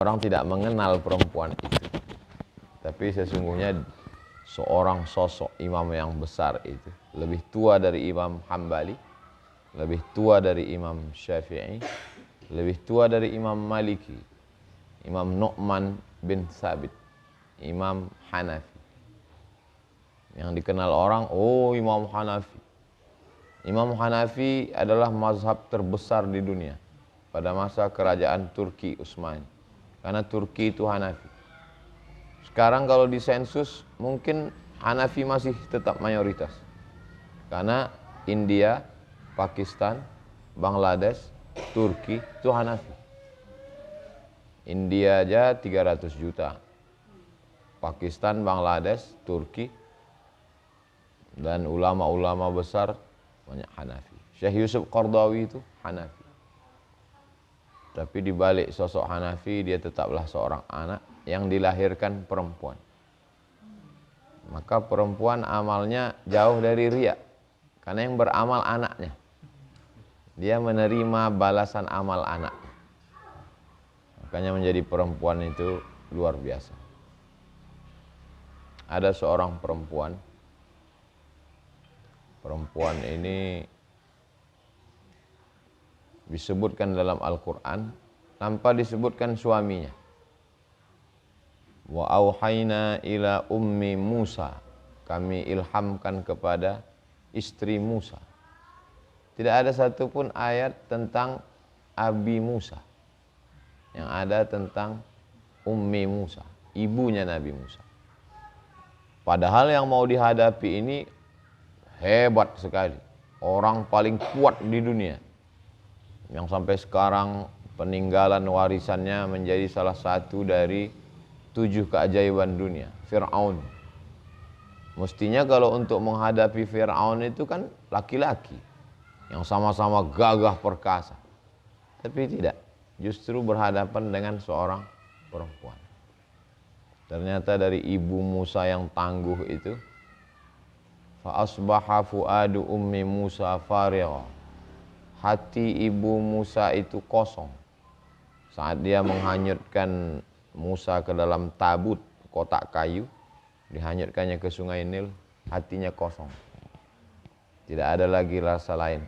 Orang tidak mengenal perempuan itu. Tapi sesungguhnya seorang sosok imam yang besar itu, lebih tua dari Imam Hambali, lebih tua dari Imam Syafi'i, lebih tua dari Imam Maliki, Imam Nu'man bin Thabit, Imam Hanafi. Yang dikenal orang, oh Imam Hanafi. Imam Hanafi adalah mazhab terbesar di dunia pada masa kerajaan Turki Utsmani. Karena Turki itu Hanafi. Sekarang kalau di sensus mungkin Hanafi masih tetap mayoritas. Karena India, Pakistan, Bangladesh, Turki itu Hanafi. India aja 300 juta. Pakistan, Bangladesh, Turki, dan ulama-ulama besar banyak Hanafi. Syekh Yusuf Qardawi itu Hanafi. Tapi di balik sosok Hanafi, dia tetaplah seorang anak yang dilahirkan perempuan. Maka perempuan amalnya jauh dari riya, karena yang beramal anaknya. Dia menerima balasan amal anak. Makanya menjadi perempuan itu luar biasa. Ada seorang perempuan. Perempuan ini disebutkan dalam Al-Quran tanpa disebutkan suaminya. Wa auhayna ila ummi Musa, kami ilhamkan kepada istri Musa. Tidak ada satupun ayat tentang Abi Musa. Yang ada tentang ummi Musa, ibunya Nabi Musa. Padahal yang mau dihadapi ini hebat sekali, orang paling kuat di dunia, yang sampai sekarang peninggalan warisannya menjadi salah satu dari 7 keajaiban dunia, Fir'aun. Mestinya kalau untuk menghadapi Fir'aun itu kan laki-laki yang sama-sama gagah perkasa. Tapi tidak, justru berhadapan dengan seorang perempuan. Ternyata dari ibu Musa yang tangguh itu, fa asbaha fuadu ummi Musa farigha. Hati ibu Musa itu kosong saat dia menghanyutkan Musa ke dalam tabut kotak kayu, dihanyutkannya ke sungai Nil. Hatinya kosong, tidak ada lagi rasa lain.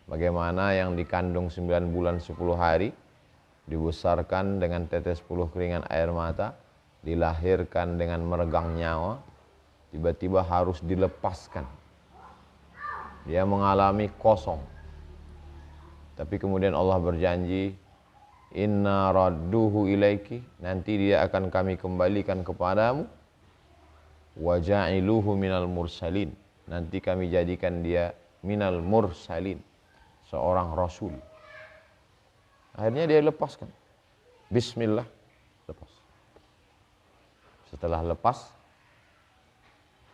Bagaimana yang dikandung 9 bulan 10 hari, dibesarkan dengan tetes 10 keringan air mata, dilahirkan dengan meregang nyawa, tiba-tiba harus dilepaskan. Dia mengalami kosong. Tapi kemudian Allah berjanji, inna radduhu ilaiki, nanti dia akan kami kembalikan kepadamu, wa ja'iluhu minal mursalin, nanti kami jadikan dia minal mursalin, seorang rasul. Akhirnya dia lepaskan, bismillah, lepas. Setelah lepas,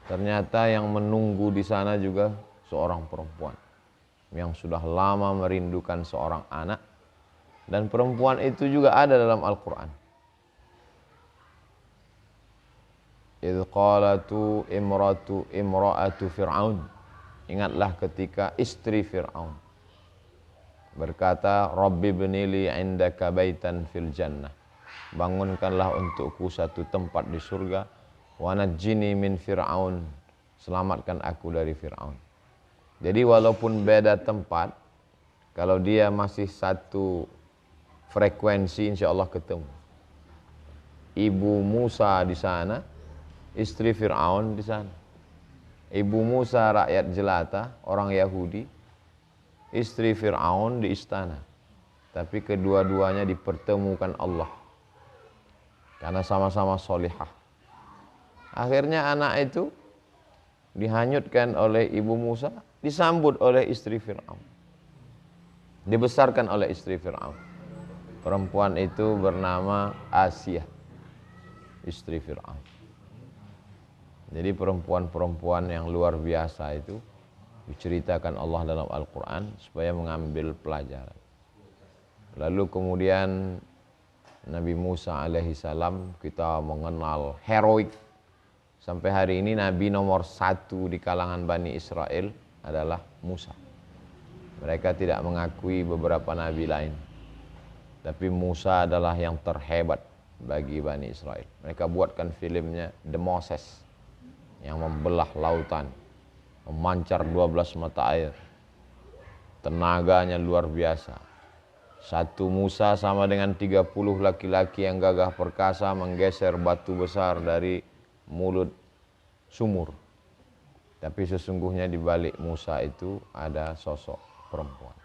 ternyata yang menunggu di sana juga seorang perempuan yang sudah lama merindukan seorang anak, dan perempuan itu juga ada dalam Al-Quran. Idh qalatu imra'atu Fir'aun, ingatlah ketika istri Fir'aun berkata, Rabbi bnili indaka baitan fil jannah, bangunkanlah untukku satu tempat di surga, wa najjini min Fir'aun, selamatkan aku dari Fir'aun. Jadi walaupun beda tempat, kalau dia masih satu frekuensi, insya Allah ketemu. Ibu Musa di sana, istri Fir'aun di sana. Ibu Musa rakyat jelata, orang Yahudi, istri Fir'aun di istana. Tapi kedua-duanya dipertemukan Allah, karena sama-sama solihah. Akhirnya anak itu dihanyutkan oleh ibu Musa, disambut oleh istri Fir'aun, dibesarkan oleh istri Fir'aun. Perempuan itu bernama Asiyah, istri Fir'aun. Jadi perempuan-perempuan yang luar biasa itu diceritakan Allah dalam Al-Quran supaya mengambil pelajaran. Lalu kemudian Nabi Musa alaihissalam, kita mengenal heroik. Sampai hari ini Nabi nomor 1 di kalangan Bani Israel adalah Musa. Mereka tidak mengakui beberapa nabi lain. Tapi Musa adalah yang terhebat bagi Bani Israel. Mereka buatkan filmnya The Moses yang membelah lautan, memancar 12 mata air. Tenaganya luar biasa. Satu Musa sama dengan 30 laki-laki yang gagah perkasa menggeser batu besar dari mulut sumur. Tapi sesungguhnya di balik Musa itu ada sosok perempuan.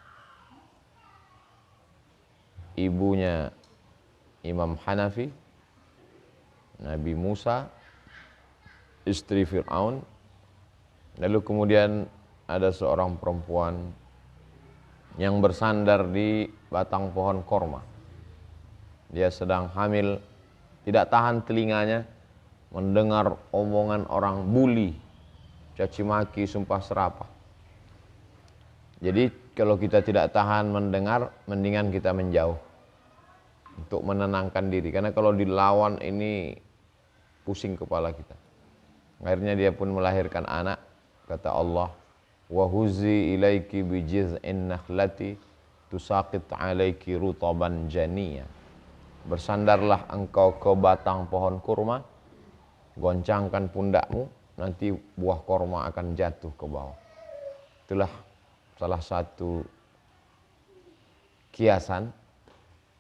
Ibunya Imam Hanafi, Nabi Musa, istri Fir'aun. Lalu kemudian ada seorang perempuan yang bersandar di batang pohon korma. Dia sedang hamil, tidak tahan telinganya mendengar omongan orang, bully, caci maki, sumpah serapah. Jadi kalau kita tidak tahan mendengar, mendingan kita menjauh untuk menenangkan diri. Karena kalau dilawan ini pusing kepala kita. Akhirnya dia pun melahirkan anak. Kata Allah, wa huzi ilaiki bijiz'in nakhlati tusaqit alaiki rutaban janiyya. Bersandarlah engkau ke batang pohon kurma, goncangkan pundakmu, nanti buah kurma akan jatuh ke bawah. Itulah salah satu kiasan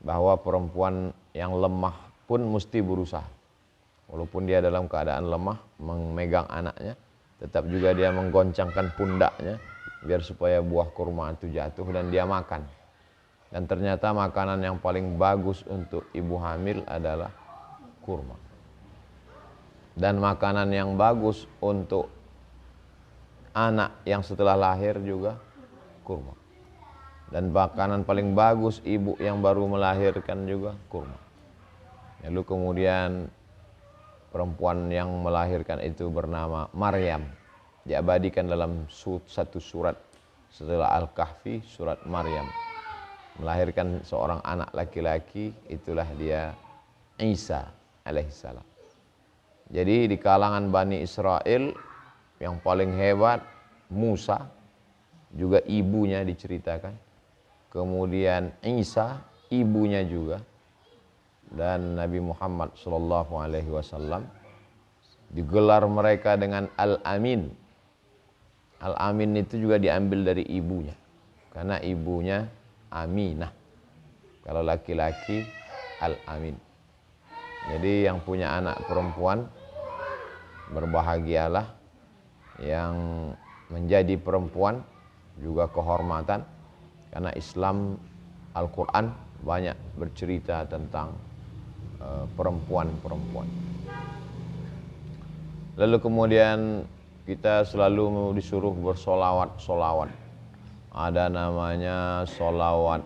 bahwa perempuan yang lemah pun mesti berusaha. Walaupun dia dalam keadaan lemah memegang anaknya, tetap juga dia menggoncangkan pundaknya biar supaya buah kurma itu jatuh dan dia makan. Dan ternyata makanan yang paling bagus untuk ibu hamil adalah kurma. Dan makanan yang bagus untuk anak yang setelah lahir juga kurma. Dan makanan paling bagus ibu yang baru melahirkan juga kurma. Lalu kemudian perempuan yang melahirkan itu bernama Maryam. Diabadikan dalam satu surat setelah Al-Kahfi, surat Maryam. Melahirkan seorang anak laki-laki, itulah dia Isa alaihissalam. Jadi di kalangan Bani Israel yang paling hebat Musa, juga ibunya diceritakan. Kemudian Isa, ibunya juga. Dan Nabi Muhammad SAW digelar mereka dengan Al-Amin. Al-Amin itu juga diambil dari ibunya, karena ibunya Aminah. Kalau laki-laki Al-Amin. Jadi yang punya anak perempuan berbahagialah, yang menjadi perempuan juga kehormatan, karena Islam Al-Quran banyak bercerita tentang perempuan-perempuan. Lalu kemudian kita selalu disuruh bersolawat-solawat. Ada namanya solawat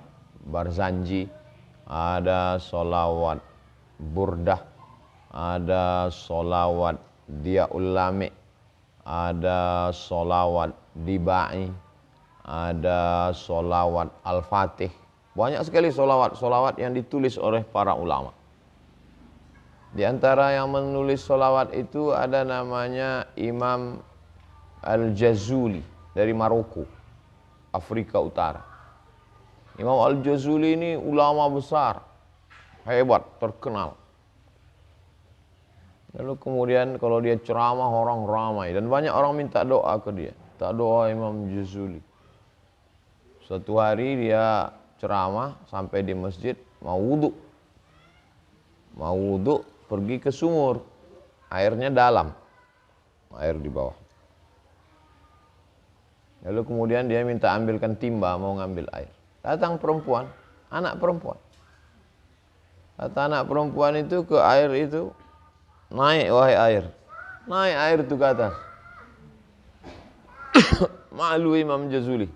Barzanji, ada solawat Burdah, ada solawat Diyaul Lami, ada solawat Dibai, ada solawat Al-Fatih. Banyak sekali solawat-solawat yang ditulis oleh para ulama. Di antara yang menulis solawat itu ada namanya Imam Al-Jazuli dari Maroko, Afrika Utara. Imam Al-Jazuli ini ulama besar, hebat, terkenal. Lalu kemudian kalau dia ceramah orang ramai dan banyak orang minta doa ke dia. Tak doa Imam Jazuli. Suatu hari dia ceramah sampai di masjid, mau wudhu. Mau wudhu, pergi ke sumur. Airnya dalam, air di bawah. Lalu kemudian dia minta ambilkan timba, mau ngambil air. Datang perempuan, anak perempuan. Kata anak perempuan itu ke air itu, naik wahai air. Naik air itu ke atas. Malu Imam Jazuli.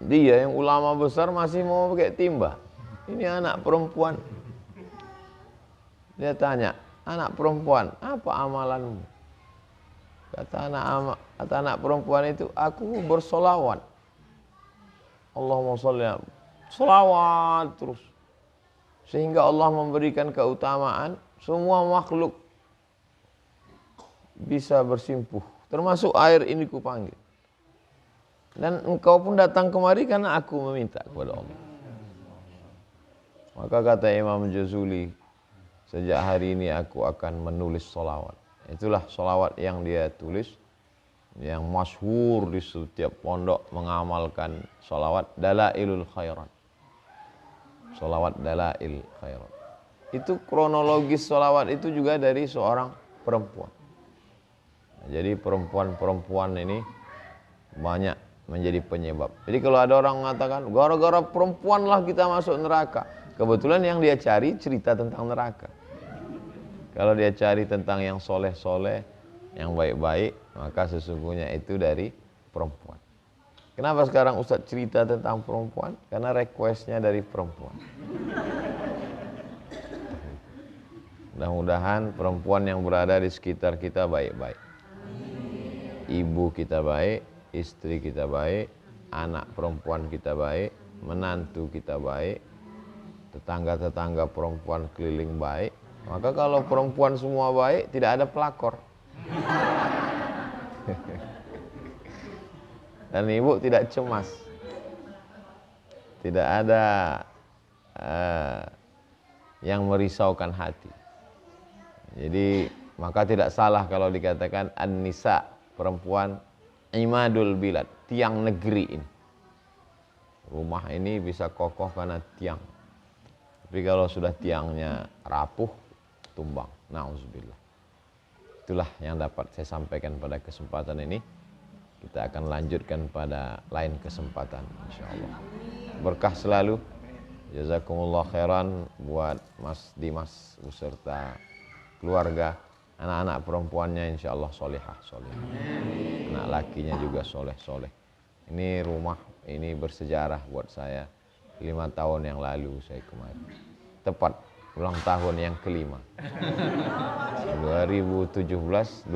Dia yang ulama besar masih mau pakai timba. Ini anak perempuan. Dia tanya, anak perempuan, apa amalanmu? Kata anak perempuan itu, aku bersolawat. Allahumma sholli, solawat terus. Sehingga Allah memberikan keutamaan, semua makhluk bisa bersimpuh. Termasuk air ini kupanggil. Dan engkau pun datang kemari karena aku meminta kepada Allah. Maka kata Imam Jazuli, sejak hari ini aku akan menulis sholawat. Itulah sholawat yang dia tulis, yang masyhur di setiap pondok mengamalkan sholawat, Dalailul Khairat. Sholawat Dalail Khairat. Itu kronologis sholawat itu juga dari seorang perempuan. Nah, jadi perempuan-perempuan ini banyak menjadi penyebab. Jadi kalau ada orang mengatakan, gara-gara perempuan lah kita masuk neraka. Kebetulan yang dia cari cerita tentang neraka. Kalau dia cari tentang yang soleh-soleh, yang baik-baik, maka sesungguhnya itu dari perempuan. Kenapa sekarang Ustadz cerita tentang perempuan? Karena requestnya dari perempuan. Mudah-mudahan perempuan yang berada di sekitar kita baik-baik. Ibu kita baik, istri kita baik, anak perempuan kita baik, menantu kita baik, tetangga-tetangga perempuan keliling baik. Maka kalau perempuan semua baik, tidak ada pelakor. Dan ibu tidak cemas. Tidak ada yang merisaukan hati. Jadi maka tidak salah kalau dikatakan an-nisa, perempuan, imadul bilad, tiang negeri ini. Rumah ini bisa kokoh karena tiang. Tapi kalau sudah tiangnya rapuh, tumbang. Nauzubillah. Itulah yang dapat saya sampaikan pada kesempatan ini. Kita akan lanjutkan pada lain kesempatan, insyaallah. Berkah selalu. Jazakumullah khairan buat Mas Dimas beserta keluarga, anak-anak perempuannya insyaallah solehah, anak lakinya juga soleh. Ini rumah ini bersejarah buat saya. 5 tahun yang lalu saya kemarin, tepat ulang tahun yang kelima, 2017-2022.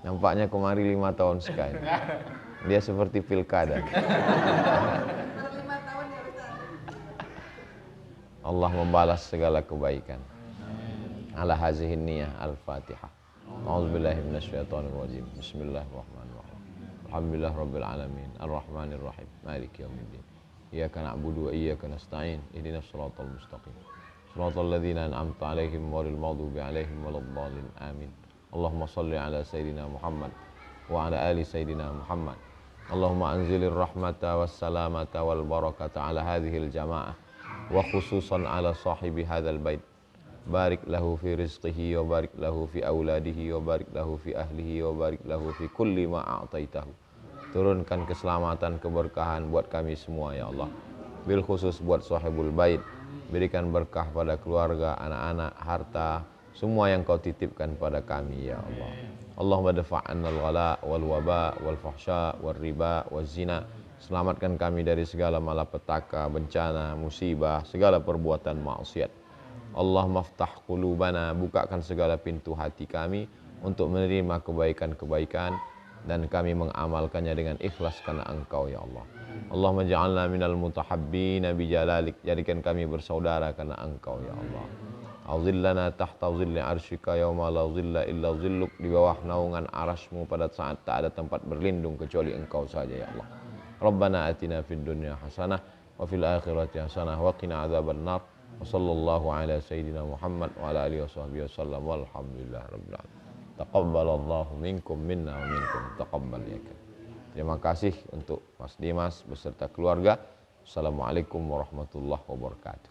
Nampaknya kemari 5 tahun sekali. Dia seperti pilkada. Allah membalas segala kebaikan. Ala hazihin niyah al-Fatihah. A'udzubillahi minasyaitonir rajim. Bismillahirrahmanirrahim. Alhamdulillah rabbil alamin. Arrahmanir rahim. Maliki yaumiddin. Iyyaka na'budu wa iyyaka nasta'in. Ihdinas shiratal mustaqim. Shiratal ladzina an'amta 'alaihim ghairil maghdubi 'alaihim waladdallin. Amin. Allahumma shalli ala sayyidina Muhammad wa ala ali sayyidina Muhammad. Allahumma anzilir rahmata was salamata wal barakata ala hadhil jamaah wa khususan ala sahibi hadzal bait. Barik lahu fi rizqihi wa barik lahu fi auladihi wa barik lahu fi ahlihi wa barik lahu fi kulli ma a'taitahu. Turunkan keselamatan, keberkahan buat kami semua ya Allah. Bil khusus buat sahibul bait. Berikan berkah pada keluarga, anak-anak, harta, semua yang kau titipkan pada kami ya Allah. Allahumma dafa'anna al-ghala wal waba wal fahsya wal riba wal zina. Selamatkan kami dari segala malapetaka, bencana, musibah, segala perbuatan maksiat. Allahumma ftah qulubana, bukakan segala pintu hati kami untuk menerima kebaikan-kebaikan dan kami mengamalkannya dengan ikhlas karena Engkau ya Allah. Allahumma ja'alna minal mutahabbina bijalalik, jadikan kami bersaudara karena Engkau ya Allah. Auzillana tahta zilli arsyika yauma la zilla illa zilluk, di bawah naungan arasmu pada saat tak ada tempat berlindung kecuali Engkau saja ya Allah. Rabbana atina fid dunya hasanah wa fil akhirati hasanah wa qina adzabannar. Wa sallallahu ala sayyidina Muhammad wa ala alihi washabbihi wasallam walhamdulillah rabbil alamin. Taqabbalallahu minkum minna wa minkum taqabbal ya. Terima kasih untuk Mas Dimas beserta keluarga. Assalamualaikum warahmatullahi wabarakatuh.